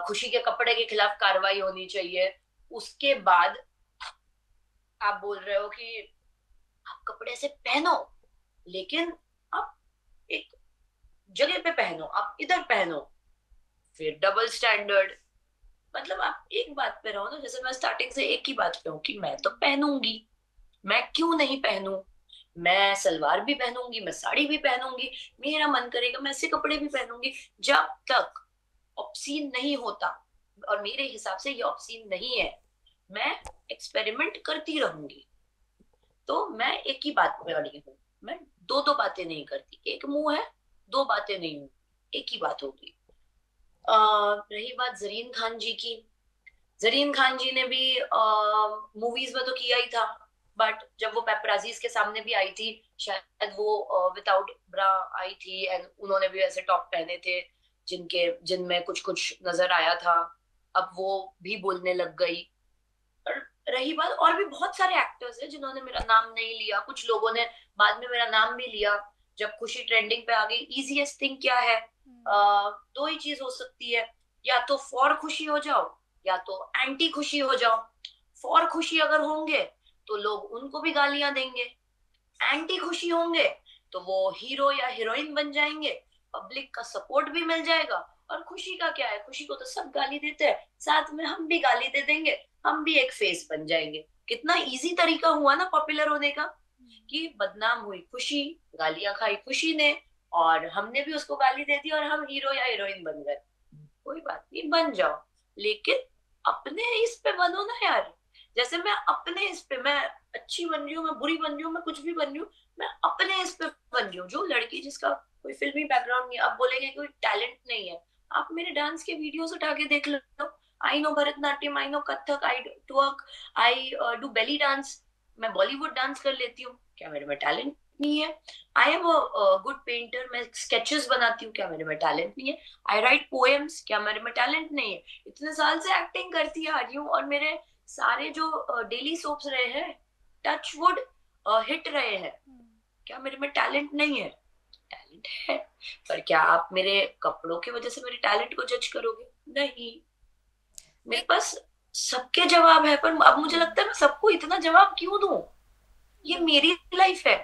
खुशी के कपड़े के खिलाफ कार्रवाई होनी चाहिए, उसके बाद आप बोल रहे हो कि आप कपड़े से पहनो, लेकिन आप एक जगह पे पहनो, आप इधर पहनो, फिर डबल स्टैंडर्ड। मतलब आप एक बात पे रहो ना, जैसे मैं स्टार्टिंग से एक ही बात पे हूँ कि मैं तो पहनूंगी, मैं क्यों नहीं पहनूं? मैं सलवार भी पहनूंगी, मैं साड़ी भी पहनूंगी, मेरा मन करेगा मैं ऐसे कपड़े भी पहनूंगी, जब तक ऑब्सीन नहीं होता। और मेरे हिसाब से ये ऑब्सीन नहीं है, मैं एक्सपेरिमेंट करती रहूंगी। तो मैं एक ही बात पे अड़ी हूँ, मैं दो दो बातें नहीं करती। एक मुंह है, दो बातें नहीं हूँ, एक ही बात होगी। रही बात जरीन खान जी की, जरीन खान जी ने भी मूवीज में तो किया ही था, बट जब वो पेपराजीज के सामने भी आई थी, शायद वो विदाउट ब्रा आई थी, एंड उन्होंने भी ऐसे टॉप पहने थे जिनमें कुछ कुछ नजर आया था। अब वो भी बोलने लग गई। और रही बात, और भी बहुत सारे एक्टर्स हैं जिन्होंने मेरा नाम नहीं लिया, कुछ लोगों ने बाद में मेरा नाम भी लिया जब खुशी ट्रेंडिंग पे आ गई। इजीएस्ट थिंग क्या है? दो ही चीज हो सकती है, या तो फॉर खुशी हो जाओ, या तो एंटी खुशी हो जाओ। फॉर खुशी अगर होंगे तो लोग उनको भी गालियां देंगे, एंटी खुशी होंगे तो वो हीरो या हीरोइन बन जाएंगे, पब्लिक का सपोर्ट भी मिल जाएगा। और खुशी का क्या है, खुशी को तो सब गाली देते हैं, साथ में हम भी गाली दे देंगे, हम भी एक फेस बन जाएंगे। कितना इजी तरीका हुआ ना पॉपुलर होने का, कि बदनाम हुई खुशी, गालियां खाई खुशी ने, और हमने भी उसको गाली दे दी, और हम हीरो या हीरोइन बन गए। कोई बात नहीं, बन जाओ, लेकिन अपने इस पे बनो ना यार। जैसे मैं अपने इस पे, मैं अच्छी बन रही हूँ, मैं बुरी बन रही हूँ, मैं कुछ भी बन रही हूँ, मैं अपने इस पे बन रही हूँ। जो लड़की जिसका कोई फिल्मी बैकग्राउंड नहीं है, आप बोलेंगे कोई टैलेंट नहीं है, आप मेरे डांस के वीडियोस उठा के देख लो, I know Bharatanatyam, I know Kathak, I twerk, I do belly dance, मैं बॉलीवुड डांस कर लेती हूँ, क्या मेरे में टैलेंट नहीं है? आई एम अ गुड पेंटर, मैं स्केचेस बनाती हूँ, क्या मेरे में टैलेंट नहीं है? आई राइट पोएम्स, क्या मेरे में टैलेंट नहीं है? इतने साल से एक्टिंग करती आ रही हूँ और मेरे सारे जो डेली सोप्स रहे हैं, टच वुड हिट रहे हैं, क्या मेरे में टैलेंट नहीं है? टैलेंट है। पर क्या आप मेरे कपड़ों की वजह से मेरे टैलेंट को जज करोगे? नहीं। मेरे एक पास सबके जवाब है, पर अब मुझे लगता है मैं सबको इतना जवाब क्यों दूं? ये मेरी लाइफ है।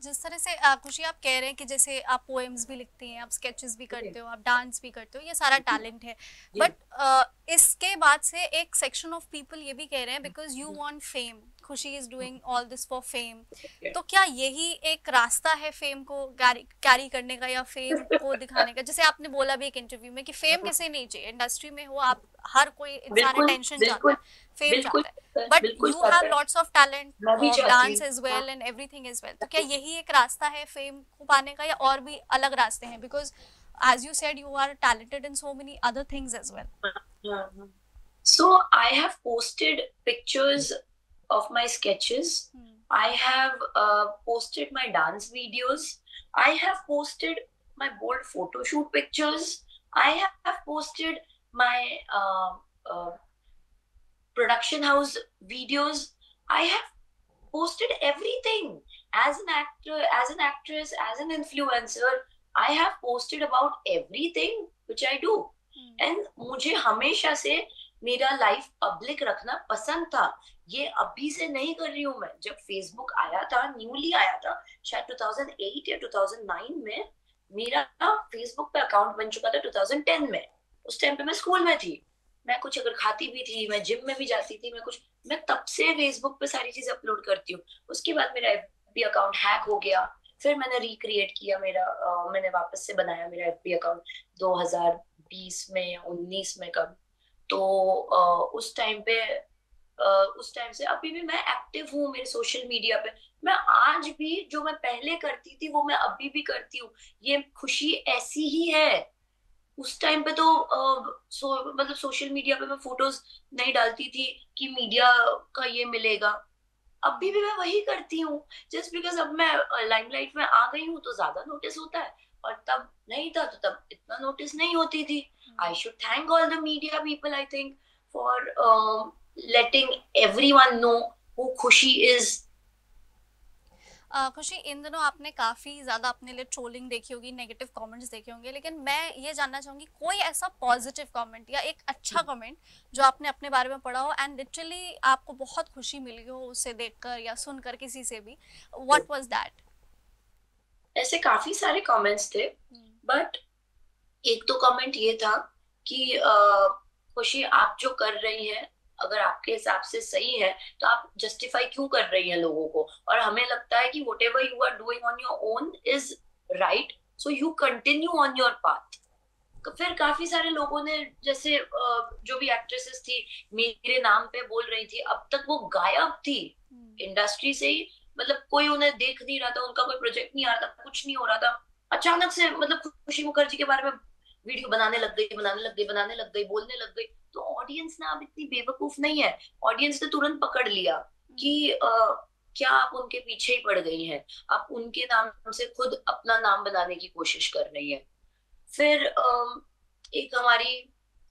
जिस तरह से खुशी आप कह रहे हैं कि जैसे आप पोएम्स भी लिखती हैं, आप स्केचेस भी जी करते हो, आप डांस भी करते हो, ये सारा टैलेंट है, जी बट इसके बाद से एक सेक्शन ऑफ पीपल ये भी कह रहे हैं बिकॉज यू वांट फेम, खुशी is doing all this for fame, तो क्या यही एक रास्ता है फेम को कैरी करने का या फेम को दिखाने का? जैसे आपने बोला भी एक इंटरव्यू में कि फेम किसे नहीं चाहिए, इंडस्ट्री में हो आप, हर कोई इंसान बिल्कुल अटेंशन चाहता बिल्कुल है, फेम बिल्कुल चाहता है, बट बिल्कुल यू चाहता हैव है। लॉट्स ऑफ टैलेंट मैं भी ऑफ चाहती डांस हूँ। एज हाँ, well and everything as well, तो क्या यही एक रास्ता है फेम को पाने का या और भी अलग रास्ते हैं? Because as you said, you are talented in so many other things as well. हाँ, हाँ। So I have posted pictures of my sketches. I have posted my dance videos. I have posted my bold photo shoot pictures. I have posted my uh, production house videos. I have posted everything. As an actor, as an actress, as an influencer, I have posted about everything which I do. And मुझे हमेशा से मेरा life public रखना पसंद था। ये अभी से नहीं कर रही हूँ मैं। जब फेसबुक आया था, न्यूली आया था, शायद 2008 या 2009 में मेरा फेसबुक पे अकाउंट बन चुका था 2010 में। उस टाइम पे मैं स्कूल में थी, मैं कुछ अगर खाती भी थी, मैं जिम में भी जाती थी, मैं तब से फेसबुक पे सारी चीज अपलोड करती हूँ। उसके बाद मेरा एफबी अकाउंट हैक हो गया, फिर मैंने रिक्रिएट किया मेरा, मैंने वापस से बनाया मेरा एफबी अकाउंट 2020 में या 19 में कब। तो उस टाइम से अभी भी मैं एक्टिव हूँ मेरे सोशल मीडिया पे। मैं आज भी जो मैं पहले करती थी वो मैं अभी भी करती हूँ। ये खुशी ऐसी ही है। उस टाइम पे तो मतलब सोशल मीडिया पे मैं फोटोज नहीं डालती थी कि मीडिया का ये मिलेगा। अभी भी मैं वही करती हूँ, जस्ट बिकॉज अब मैं लाइमलाइट में आ गई हूँ तो ज्यादा नोटिस होता है, और तब नहीं था तो तब इतना नोटिस नहीं होती थी। I should thank all the media people, I think, for letting everyone know who खुशी इज। खुशी, इन दिनों आपने काफ़ी ज़्यादा अपने लिए ट्रोलिंग देखी होगी, नेगेटिव कमेंट्स देखे होंगे, लेकिन मैं ये जानना चाहूँगी कोई ऐसा पॉजिटिव कमेंट या एक अच्छा कमेंट जो आपने अपने बारे में पढ़ा हो एंड लिटरली आपको बहुत खुशी मिली हो उसे देखकर या सुनकर किसी से भी, व्हाट वाज दैट? ऐसे काफी सारे कमेंट्स थे, बट एक तो कमेंट ये था कि खुशी आप जो कर रही हैं अगर आपके हिसाब से सही है तो आप जस्टिफाई क्यों कर रही हैं लोगों को, और हमें लगता है कि whatever you are doing on your own is right, so you continue on your path. फिर काफी सारे लोगों ने, जैसे जो भी एक्ट्रेसेस थी मेरे नाम पे बोल रही थी, अब तक वो गायब थी इंडस्ट्री से ही, मतलब कोई उन्हें देख नहीं रहा था, उनका कोई प्रोजेक्ट नहीं आ रहा था, कुछ नहीं हो रहा था। अचानक से मतलब खुशी मुखर्जी के बारे में वीडियो बनाने लग गई, बोलने लग गई। तो ऑडियंस ना अब इतनी बेवकूफ नहीं है, ऑडियंस ने तुरंत पकड़ लिया कि क्या आप उनके पीछे ही पड़ गई हैं, आप उनके नाम से खुद अपना नाम बनाने की कोशिश कर रही हैं। फिर एक हमारी,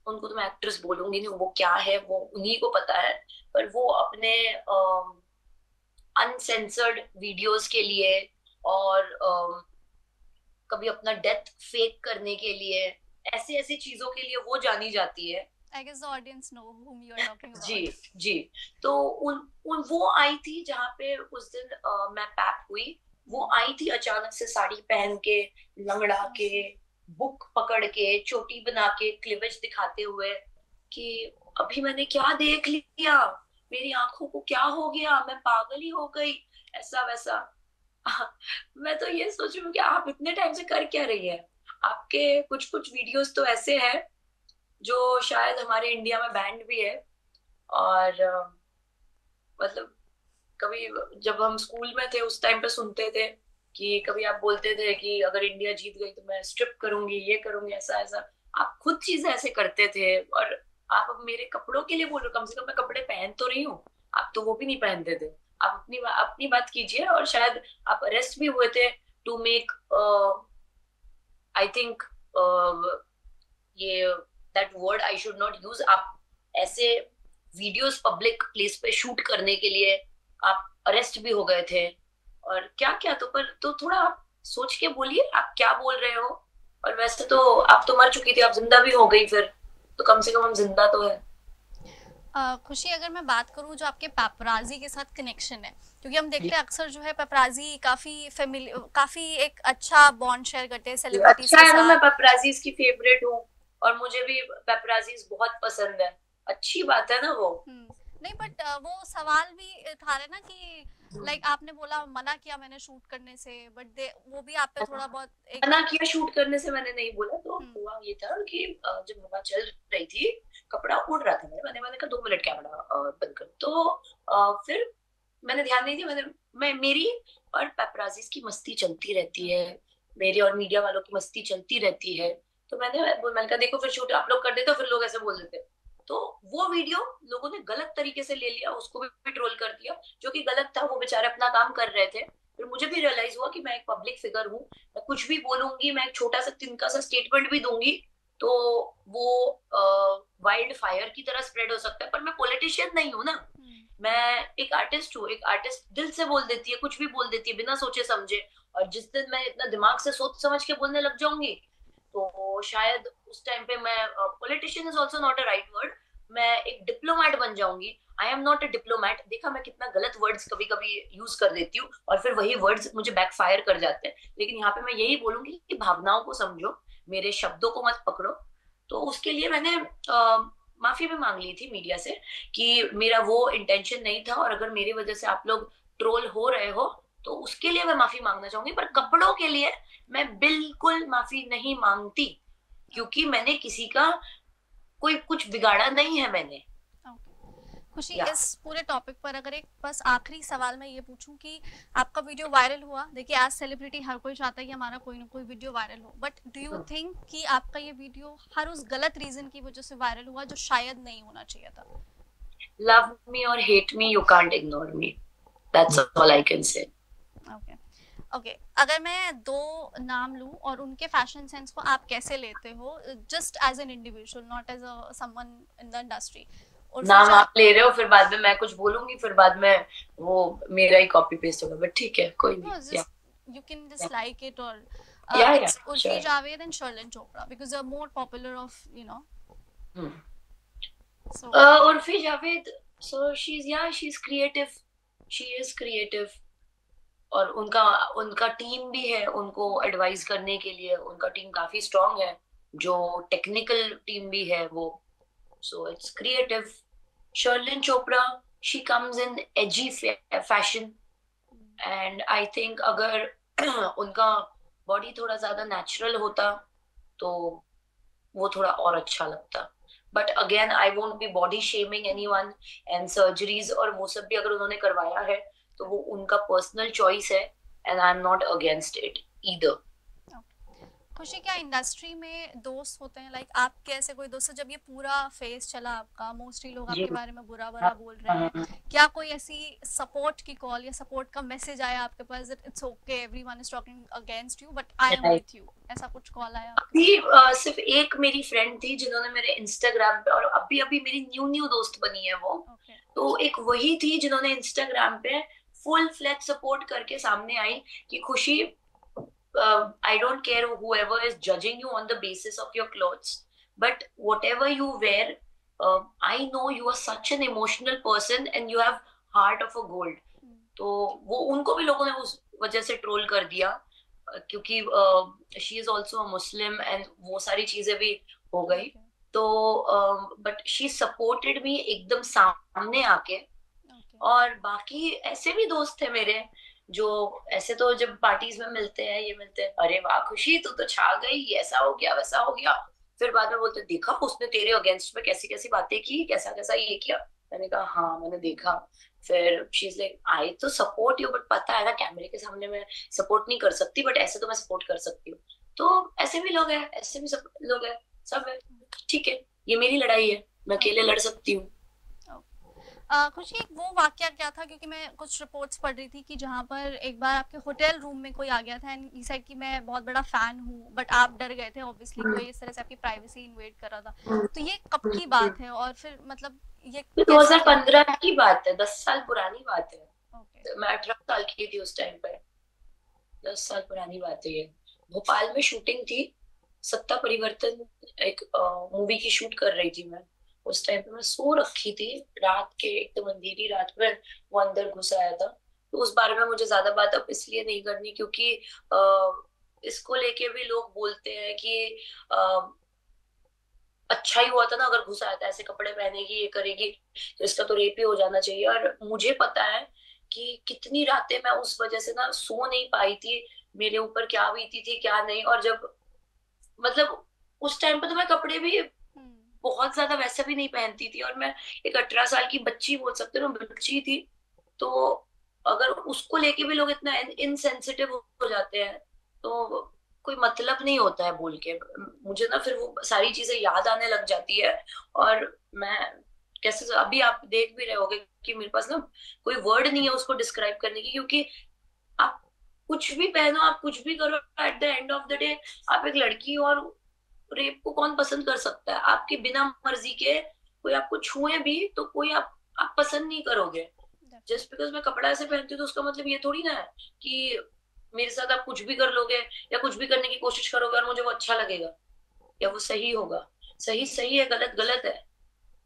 उनको तो मैं एक्ट्रेस बोलूंगी नहीं, वो क्या है वो उन्हीं को पता है, पर वो अपने अनसेंसर्ड वीडियोस के लिए और कभी अपना डेथ फेक करने के लिए, ऐसी ऐसी चीजों के लिए वो जानी जाती है। I guess the audience know whom you are talking ji about. जी। तो वो आई थी जहाँ पे उस दिन मैं पैक हुई, वो आई थी अचानक से साड़ी पहन के, लंगड़ा के, बुक पकड़ के, चोटी बना के, क्लीवेज दिखाते हुए कि अभी मैंने क्या देख लिया, मेरी आंखों को क्या हो गया, मैं पागल ही हो गई, ऐसा वैसा। मैं तो ये सोच रही हूँ कि आप इतने टाइम से कर क्या रही है? आपके कुछ कुछ वीडियोस तो ऐसे हैं जो शायद हमारे इंडिया में बैंड भी है, और मतलब कभी जब हम स्कूल में थे उस टाइम पे सुनते थे कि कभी आप बोलते थे कि अगर इंडिया जीत गई तो मैं स्ट्रिप करूंगी, ये करूंगी, ऐसा ऐसा। आप खुद चीजें ऐसे करते थे, और आप अब मेरे कपड़ों के लिए बोल रहे हो, कम से कम मैं कपड़े पहन तो रही हूँ, आप तो वो भी नहीं पहनते थे। आप अपनी बात कीजिए। और शायद आप अरेस्ट भी हुए थे टू मेक, आई थिंक, ये that word I should not use. आप ऐसे वीडियोस पब्लिक प्लेस पे शूट करने के लिए आप अरेस्ट भी हो गए थे, और क्या क्या। तो पर तो थोड़ा आप सोच के बोलिए आप क्या बोल रहे हो। और वैसे तो आप तो मर चुकी थी, आप जिंदा भी हो गई फिर, तो कम से कम हम जिंदा तो है। खुशी, अगर मैं बात करूं जो आपके पेपराजी के साथ कनेक्शन है, क्योंकि हम जी। देखते हैं अक्सर जो है पेपराजी काफी एक अच्छा बॉन्ड शेयर करते हैं सेलिब्रिटीज अच्छा के है ना, मैं साथ। पेपराजीज की फेवरेट हूँ, और मुझे भी पेपराजीज बहुत पसंद है। अच्छी बात है ना वो। नहीं, बट वो सवाल भी उठा रहे ना कि लाइक आपने बोला मना किया मैंने शूट करने से, बट वो भी आप पे थोड़ा बहुत एक। मना किया शूट करने से मैंने नहीं बोला। तो हम्म। हुआ ये था कि जब हवा चल रही थी, कपड़ा उड़ रहा था, मैंने कहा 2 मिनट कैमरा बंद कर। तो फिर मैंने ध्यान नहीं दिया। मैं मेरी और पेपराजीज की मस्ती चलती रहती है, ओके। मेरी और मीडिया वालों की मस्ती चलती रहती है। तो मैंने कहा देखो, फिर शूट आप लोग कर देते हो, फिर लोग ऐसे बोल देते। तो वो वीडियो लोगों ने गलत तरीके से ले लिया, उसको भी ट्रोल कर दिया, जो कि गलत था। वो बेचारे अपना काम कर रहे थे। फिर मुझे भी रियलाइज हुआ कि मैं एक पब्लिक फिगर हूँ, मैं कुछ भी बोलूंगी, मैं एक छोटा सा तिनका सा स्टेटमेंट भी दूंगी, तो वो वाइल्ड फायर की तरह स्प्रेड हो सकता है। पर मैं पॉलिटिशियन नहीं हूँ ना, मैं एक आर्टिस्ट हूँ। एक आर्टिस्ट दिल से बोल देती है, कुछ भी बोल देती है बिना सोचे समझे। और जिस दिन मैं इतना दिमाग से सोच समझ के बोलने लग जाऊंगी, तो शायद उस टाइम पे मैं, politician is also not a right word, मैं एक डिप्लोमैट बन जाऊंगी। आई एम नॉट अ डिप्लोमैट। देखा मैं कितना गलत वर्ड्स कभी कभी यूज कर देती हूँ, और फिर वही वर्ड्स मुझे बैकफायर कर जाते हैं। लेकिन यहाँ पे मैं यही बोलूंगी कि भावनाओं को समझो, मेरे शब्दों को मत पकड़ो। तो उसके लिए मैंने माफी भी मांग ली थी मीडिया से, कि मेरा वो इंटेंशन नहीं था, और अगर मेरी वजह से आप लोग ट्रोल हो रहे हो, तो उसके लिए मैं माफी मांगना चाहूंगी। पर कपड़ों के लिए मैं बिल्कुल माफी नहीं मांगती, क्योंकि मैंने किसी का कोई कुछ बिगाड़ा नहीं है मैंने। खुशी, या इस पूरे टॉपिक पर अगर एक बस आखिरी सवाल मैं ये पूछूं कि आपका वीडियो वायरल हुआ, देखिए एज सेलिब्रिटी हर कोई चाहता है कि हमारा कोई ना कोई वीडियो वायरल हो, बट डू यू थिंक कि आपका ये वीडियो हर उस गलत रीजन की वजह से वायरल हुआ जो शायद नहीं होना चाहिए था? लव मी और hate me, you can't ignore me, that's all I can say. Okay. Okay, अगर मैं दो नाम लूं और उनके फैशन सेंस को आप कैसे लेते हो, just as an individual, not as a someone in the industry. Urfi नाम जा आप ले रहे हो, फिर बाद में मैं कुछ बोलूंगी, फिर बाद में वो मेरा ही कॉपी पेस्ट होगा, बट ठीक है, कोई नहीं। No, just you can just like it, or या it's Urfi sure. Javed and Sherlyn Chopra because they're more popular of, so Urfi Javed, so she is creative, she is creative. और उनका उनका team भी है उनको एडवाइस करने के लिए, उनका टीम काफी स्ट्रांग है, जो टेक्निकल टीम भी है वो। So it's creative. Sherlyn Chopra, she comes in edgy fashion, and I think अगर उनका बॉडी थोड़ा ज्यादा नेचुरल होता, तो वो थोड़ा और अच्छा लगता। But again I won't be body shaming anyone, and surgeries और वो सब भी अगर उन्होंने करवाया है, तो वो उनका पर्सनल चॉइस है, and I am not against it either. खुशी, क्या इंडस्ट्री में दोस्त होते हैं, लाइक आपके ऐसे कोई दोस्त है? जब ये पूरा फेस चला आपका, मोस्टली लोग जी। आपके बारे में बुरा हाँ, बुरा बोल रहे हाँ, हैं, क्या कोई ऐसी सपोर्ट की कॉल या सपोर्ट का मैसेज आया आपके पास that it's okay everyone is talking against you but I am right. With you, ऐसा कुछ कॉल आया आपके अभी पास? सिर्फ एक मेरी फ्रेंड थी जिन्होंने मेरे इंस्टाग्राम पे, और अभी अभी मेरी न्यू न्यू दोस्त बनी है वो। ओके। तो एक वही थी जिन्होंने इंस्टाग्राम पे फुल फ्लैट सपोर्ट करके सामने आई कि खुशी, I don't care whoever is judging you on the basis of your clothes, but whatever you wear, I know you are such an emotional person and you have heart of a gold. तो वो उनको भी लोगों ने उस वजह से troll कर दिया, क्योंकि she is also a Muslim and वो सारी चीजें भी हो गई। ओके। तो बट शी सपोर्टेड मी एकदम सामने आके। ओके। और बाकी ऐसे भी दोस्त थे मेरे, जो ऐसे तो जब पार्टीज में मिलते हैं, ये मिलते हैं, अरे वाह खुशी तू तो छा गई, ऐसा हो गया वैसा हो गया। फिर बाद में बोलते देखा उसने तेरे अगेंस्ट में कैसी कैसी बातें की, कैसा कैसा ये किया। मैंने कहा हाँ मैंने देखा। फिर शी इज लाइक आई तो सपोर्ट यू, बट पता है ना कैमरे के सामने मैं सपोर्ट नहीं कर सकती, बट ऐसे तो मैं सपोर्ट कर सकती हूँ। तो ऐसे भी लोग हैं, ऐसे भी सब लोग हैं, सब है। ठीक है, ये मेरी लड़ाई है, मैं अकेले लड़ सकती हूँ। खुशी एक वो वाकया क्या था, क्योंकि मैं कुछ रिपोर्ट्स पढ़ रही थी कि जहाँ पर एक बार आपके होटल रूम में कोई आ गया था एंड ही सेड कि मैं बहुत बड़ा फैन हूँ, बट आप डर गए थे ऑब्वियसली, हम्म, कोई इस तरह से आपकी प्राइवेसी इन्वेड कर रहा था। हम्म, तो ये कब की हम्म। बात है और फिर मतलब ये ये कैसे क्या? 2015 की बात है, 10 साल पुरानी बात है। ओके। तो मैं 18 साल की थी उस टाइम पे। 10 साल पुरानी बात है ये। भोपाल में शूटिंग थी, सत्ता परिवर्तन, एक मूवी की शूट कर रही थी मैं। उस टाइम पे मैं सो रखी थी, रात के एकदम अंधेरी रात में वो अंदर घुस आया था। तो उस बारे में मुझे ज्यादा बात अब इसलिए नहीं करनी क्योंकि इसको लेके भी लोग बोलते हैं कि अच्छा ही हुआ था ना, अगर घुस आया था, ऐसे कपड़े पहनेगी, ये करेगी, तो इसका तो रेप ही हो जाना चाहिए। और मुझे पता है कि कितनी रातें मैं उस वजह से ना सो नहीं पाई थी, मेरे ऊपर क्या बीती थी क्या नहीं। और जब मतलब उस टाइम पे तो मैं कपड़े भी हम्म। बहुत ज्यादा वैसे भी नहीं पहनती थी, और मैं एक 18 साल की बच्ची बोल सकते हो, मैं बच्ची थी। तो अगर उसको लेके भी लोग इतना इनसेंसिटिव हो जाते हैं तो कोई मतलब नहीं होता है बोल के। मुझे ना फिर वो सारी चीजें याद आने लग जाती है। और मैं कैसे, अभी आप देख भी रहे होगे कि मेरे पास ना कोई वर्ड नहीं है उसको डिस्क्राइब करने की, क्योंकि आप कुछ भी पहनो, आप कुछ भी करो, at the end of the day आप एक लड़की हो, और रेप को कौन पसंद कर सकता है आपके बिना मर्जी के? कोई आपको छुए भी तो कोई आप पसंद नहीं करोगे। जस्ट बिकॉज मैं कपड़ा ऐसे पहनती हूँ तो उसका मतलब ये थोड़ी ना है कि मेरे साथ आप कुछ भी कर लोगे या कुछ भी करने की कोशिश करोगे और मुझे वो अच्छा लगेगा या वो सही होगा। सही सही है, गलत गलत है।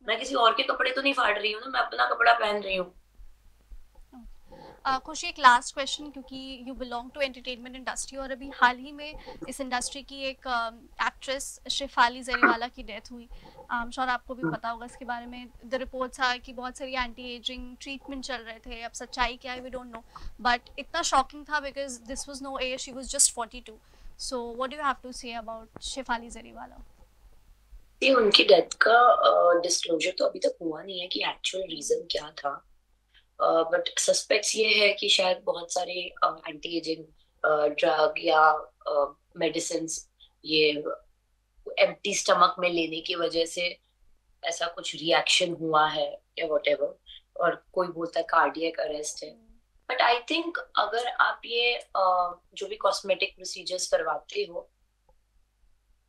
मैं किसी और के कपड़े तो नहीं फाड़ रही हूँ ना, मैं अपना कपड़ा पहन रही हूँ। खुशी एक लास्ट क्वेश्चन, क्योंकि you belong to entertainment industry और अभी हाल ही में इस इंडस्ट्री की एक एक्ट्रेस शेफाली जरीवाला की डेथ हुई। श्योर आपको भी पता होगा इसके बारे में। द रिपोर्ट्स आए कि बहुत सारी एंटी एजिंग ट्रीटमेंट चल रहे थे, अब सच्चाई क्या है वी डोंट नो, बट इतना शॉकिंग था because this was no age, she was just 42। So what do you have to say about Shefali Jariwala? ये उनकी डेथ का डिस्क्लोजर तो अभी तक हुआ नहीं है कि एक्चुअल रीजन क्या था। बट सस्पेक्ट्स ये है कि शायद बहुत सारे एंटी एजिंग ड्रग या मेडिसिन ये एम्प्टी स्टमक में लेने की वजह से ऐसा कुछ रिएक्शन हुआ है या वटेवर। और कोई बोलता है कार्डियक अरेस्ट है। बट आई थिंक अगर आप ये जो भी कॉस्मेटिक प्रोसीजर्स करवाते हो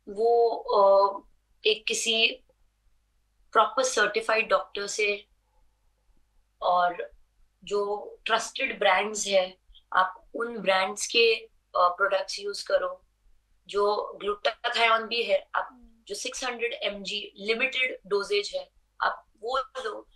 वो एक किसी प्रॉपर सर्टिफाइड डॉक्टर से, और जो ट्रस्टेड ब्रांड्स है, आप उन ब्रांड्स के प्रोडक्ट्स यूज करो। जो ग्लूटाथायोन भी है, आप जो 600 mg लिमिटेड डोजेज है आप वो लो।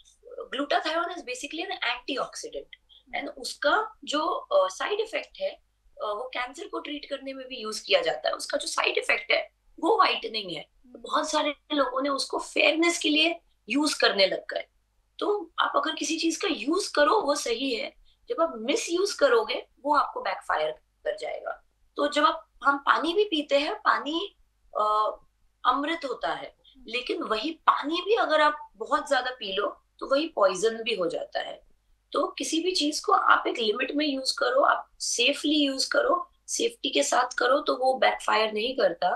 Glutathione is basically an antioxidant, and उसका जो साइड इफेक्ट है वो कैंसर को ट्रीट करने में भी यूज किया जाता है। उसका जो साइड इफेक्ट है वो वाइटनिंग है। तो बहुत सारे लोगों ने उसको फेयरनेस के लिए यूज करने लग गए। तो आप अगर किसी चीज का यूज करो वो सही है, जब आप मिस यूज करोगे वो आपको बैकफायर कर जाएगा। तो जब हम पानी भी पीते हैं, पानी अ, अमृत होता है, लेकिन वही पानी भी अगर आप बहुत ज्यादा पी लो तो वही पॉइजन भी हो जाता है। तो किसी भी चीज को आप एक लिमिट में यूज करो, आप सेफली यूज करो, सेफ्टी के साथ करो तो वो बैकफायर नहीं करता।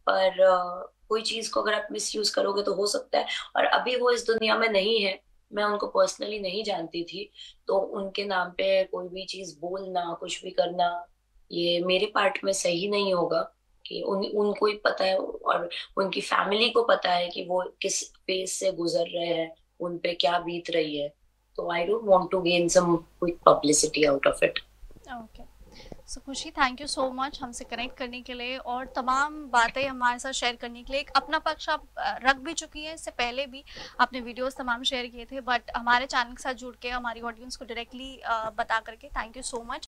पर कोई चीज को अगर आप मिस यूज करोगे तो हो सकता है। और अभी वो इस दुनिया में नहीं है, मैं उनको पर्सनली नहीं जानती थी, तो उनके नाम पे कोई भी चीज बोलना, कुछ भी करना, ये मेरे पार्ट में सही नहीं होगा। कि उनको ही पता है और उनकी फैमिली को पता है कि वो किस फेज से गुजर रहे हैं, उन पे क्या बीत रही है। तो I don't want to gain some quick publicity out of it. Okay. So Khushi, thank you so much हमसे कनेक्ट करने के लिए और तमाम बातें हमारे साथ शेयर करने के लिए। एक अपना पक्ष आप रख भी चुकी हैं, इससे पहले भी आपने वीडियोस तमाम शेयर किए थे, बट हमारे चैनल के साथ जुड़ के हमारी ऑडियंस को डायरेक्टली बता करके थैंक यू सो मच।